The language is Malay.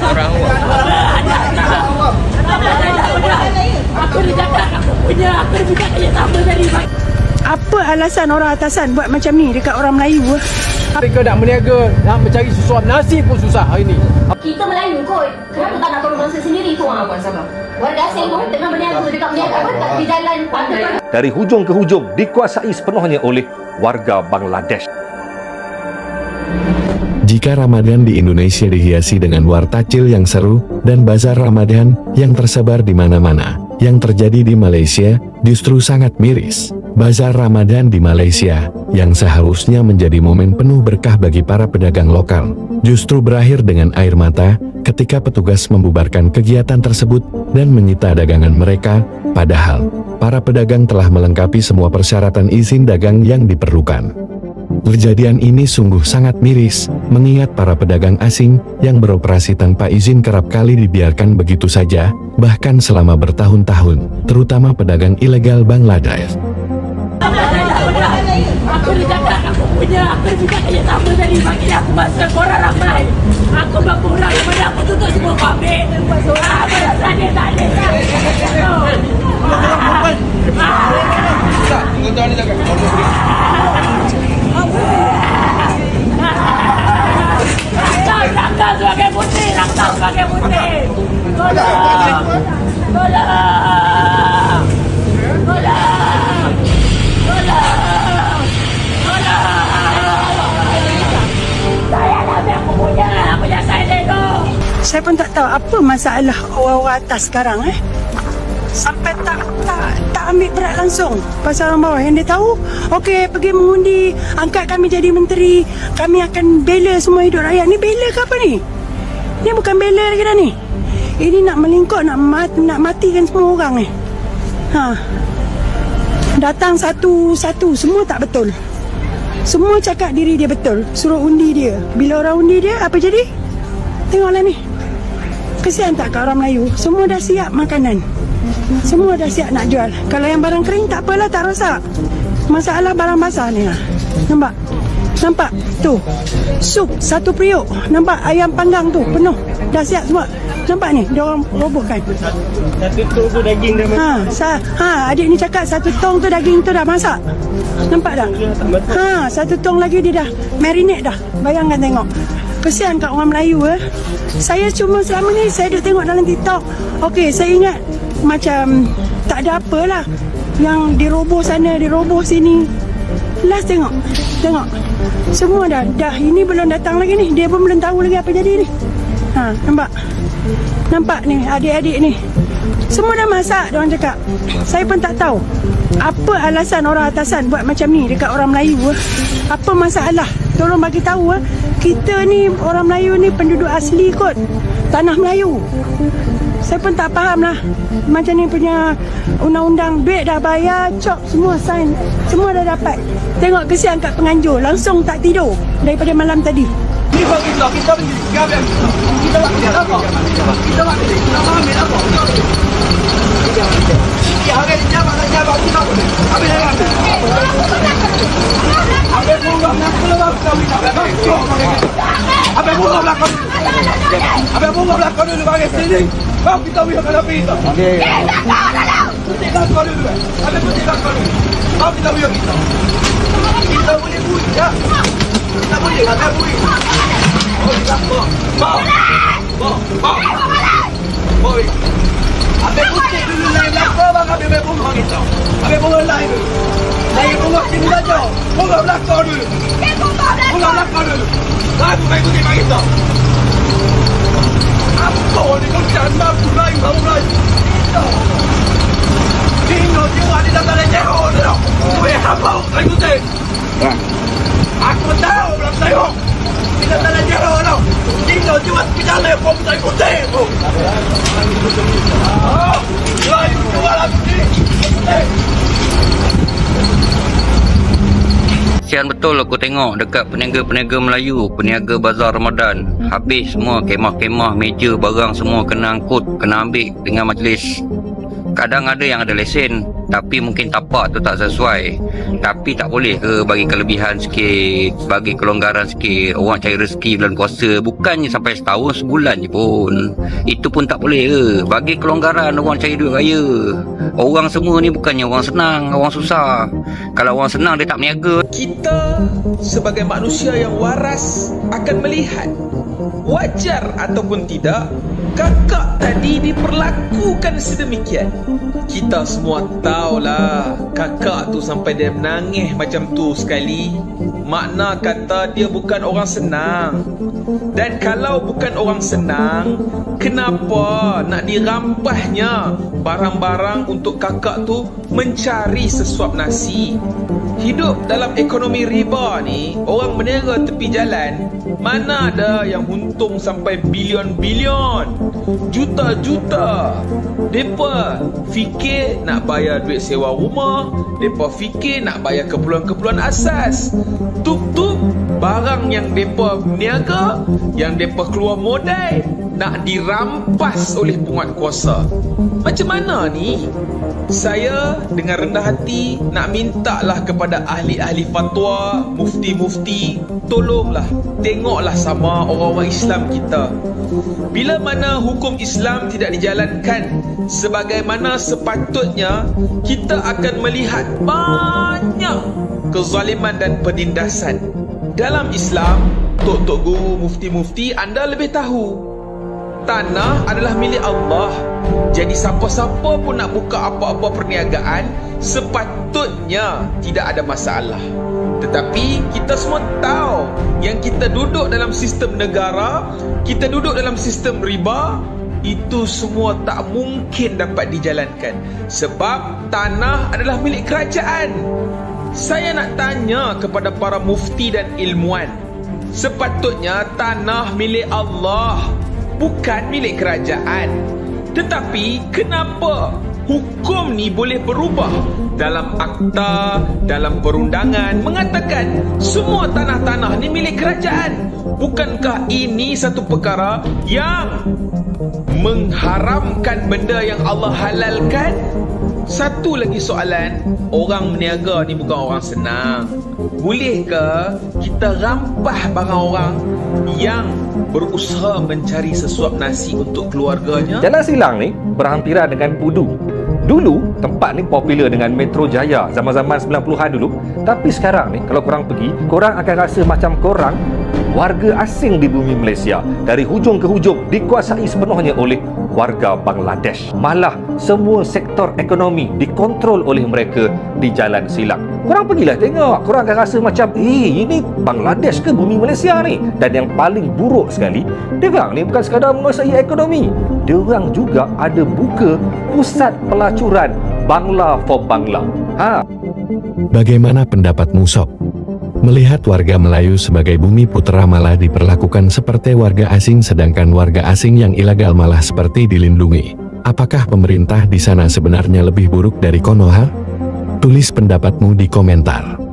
Orang awak. Aku dah cakap aku punya, aku dah minta kerja sama tadi. Apa alasan orang atasan buat macam ni dekat orang Melayu? Mereka nak berniaga, nak mencari sesuap nasi pun susah hari ni. Kita Melayu kot. Kenapa tak nak tolong bangsa sendiri pun? Warga asing pun tengah berniaga dekat berniaga apa di jalan pantai. Dari hujung ke hujung dikuasai sepenuhnya oleh warga Bangladesh. Jika Ramadan di Indonesia dihiasi dengan war takjil yang seru dan bazar Ramadan yang tersebar di mana-mana, yang terjadi di Malaysia justru sangat miris. Bazar Ramadan di Malaysia, yang seharusnya menjadi momen penuh berkah bagi para pedagang lokal, justru berakhir dengan air mata ketika petugas membubarkan kegiatan tersebut dan menyita dagangan mereka, padahal para pedagang telah melengkapi semua persyaratan izin dagang yang diperlukan. Kejadian ini sungguh sangat miris, mengingat para pedagang asing yang beroperasi tanpa izin kerap kali dibiarkan begitu saja, bahkan selama bertahun-tahun, terutama pedagang ilegal Bangladesh. Aku dah cakap aku punya, aku dah minta kerja sama tadi. Bagi aku masa korang ramai. Aku berapa orang daripada aku tutup semua pabrik. Aku dah sadar. Rangka sebagai putih, rangka sebagai putih. Tolong. Saya pun tak tahu apa masalah orang-orang atas sekarang sampai tak ambil berat langsung pasal orang bawah. Yang dia tahu, okey, pergi mengundi, angkat kami jadi menteri, kami akan bela semua hidup rakyat. Ni bela ke apa ni? Ni bukan bela lagi dah ni. Ini nak melingkuk, nak matikan semua orang ni. Datang satu-satu, semua tak betul. Semua cakap diri dia betul, suruh undi dia. Bila orang undi dia, apa jadi? Tengoklah ni. Kesian tak kat orang Melayu? Semua dah siap makanan. Semua dah siap nak jual. Kalau yang barang kering tak apalah, tak rosak. Masalah barang basah ni lah. Nampak? Nampak? Tu. Sup satu periuk. Nampak ayam panggang tu penuh. Dah siap semua. Nampak ni? Dia orang robohkan. Satu tong tu daging dah masak. Adik ni cakap satu tong tu daging tu dah masak. Nampak tak? Satu tong lagi dia dah marinate dah. Bayangkan tengok. Kesian kat orang Melayu. Saya cuma selama ni saya duk tengok dalam TikTok. Okey, saya ingat macam tak ada apalah. Yang diroboh sana, diroboh sini. Last tengok. Semua dah ini belum datang lagi ni. Dia pun belum tahu lagi apa jadi ni. Nampak? Nampak ni adik-adik ni. Semua dah masak, diorang cakap. Saya pun tak tahu apa alasan orang atasan buat macam ni dekat orang Melayu. Apa masalah? Tolong bagi tahu. Kita ni orang Melayu ni penduduk asli kot. Tanah Melayu. Saya pun tak faham lah. Macam ni punya undang-undang, duit dah bayar, cop semua sign. Semua dah dapat. Tengok kesian kat penganjur. Langsung tak tidur daripada malam tadi. Ini buat kita ambil. Kita ambil apa? Kita ambil apa? Ya, hari ni jabat kita boleh. Ambil apa? Ambil bunga belakang. Ambil bunga belakang dulu bagi sini. Kau kita biarkan api itu. Okey. Putih belakang dulu. Ambil putih belakang dulu. Kau kita biar kita. Kita boleh buih ya. Kita boleh ada buih. Boy. Ambil putih dulu lain belakang bang, ambil bunga kita. Ambil bunga lain dulu. Lain bunga sini saja. Bunga belakang dulu. Bunga belakang dulu. Lain bunga putih bagi kita. Apa ni kau jangan mulai. Tino jiwa di dalam jero tu. Weh apa lain putih? Aku tahu belum tahu. Di dalam jero tu. Tino jiwa di dalam pom lain putih. Lain jiwa lagi. Kesian betul aku tengok dekat peniaga-peniaga Melayu, peniaga bazar Ramadan. Habis semua kemah-kemah, meja, barang semua kena angkut, kena ambil dengan majlis. Kadang ada yang ada lesen, Tapi mungkin tapak tu tak sesuai. Tapi tak boleh ke bagi kelebihan sikit, bagi kelonggaran sikit, orang cari rezeki bulan puasa, bukannya sampai setahun, sebulan je pun. Itu pun tak boleh ke? Bagi kelonggaran orang cari duit raya. Orang semua ni bukannya orang senang, orang susah. Kalau orang senang dia tak berniaga. Kita sebagai manusia yang waras akan melihat wajar ataupun tidak kakak tadi diperlakukan sedemikian. Kita semua tahulah kakak tu sampai dia menangis macam tu sekali, makna kata dia bukan orang senang. Dan kalau bukan orang senang, kenapa nak dirampasnya barang-barang untuk kakak tu mencari sesuap nasi? Hidup dalam ekonomi riba ni, orang berniaga tepi jalan, mana ada yang untung sampai bilion-bilion, juta-juta. Depa fikir nak bayar duit sewa rumah, depa fikir nak bayar keperluan-keperluan asas. Tup-tup barang yang depa berniaga, yang depa keluar modal, nak dirampas oleh penguatkuasa. Macam mana ni? Saya dengan rendah hati nak mintalah kepada ahli-ahli fatwa, mufti-mufti, tolonglah, tengoklah sama orang-orang Islam kita. Bila mana hukum Islam tidak dijalankan sebagaimana sepatutnya, kita akan melihat banyak kezaliman dan penindasan. Dalam Islam, tok-tok guru, mufti-mufti, anda lebih tahu, tanah adalah milik Allah. Jadi siapa-siapa pun nak buka apa-apa perniagaan, sepatutnya tidak ada masalah. Tetapi kita semua tahu yang kita duduk dalam sistem negara, kita duduk dalam sistem riba, itu semua tak mungkin dapat dijalankan. Sebab tanah adalah milik kerajaan. Saya nak tanya kepada para mufti dan ilmuwan, sepatutnya tanah milik Allah, bukan milik kerajaan. Tetapi kenapa hukum ni boleh berubah? Dalam akta, dalam perundangan mengatakan semua tanah-tanah ni milik kerajaan. Bukankah ini satu perkara yang mengharamkan benda yang Allah halalkan? Satu lagi soalan, orang berniaga ni bukan orang senang. Bolehkah kita rampah barang orang yang berusaha mencari sesuap nasi untuk keluarganya? Jalan Silang ni berhampiran dengan Pudu. Dulu tempat ni popular dengan Metro Jaya zaman-zaman 90-an dulu. Tapi sekarang ni kalau korang pergi, korang akan rasa macam korang warga asing di bumi Malaysia. Dari hujung ke hujung dikuasai sepenuhnya oleh warga Bangladesh. Malah semua sektor ekonomi dikontrol oleh mereka di Jalan Silang. Korang pergilah tengok, korang akan rasa macam ini Bangladesh ke bumi Malaysia ni? Dan yang paling buruk sekali, diorang ni bukan sekadar menguasai ekonomi, diorang juga ada buka pusat pelacuran Bangla for Bangla. Bagaimana pendapatmu, Sob? Melihat warga Melayu sebagai bumi putera malah diperlakukan seperti warga asing, sedangkan warga asing yang ilegal malah seperti dilindungi. Apakah pemerintah di sana sebenarnya lebih buruk dari Konoha? Tulis pendapatmu di komentar.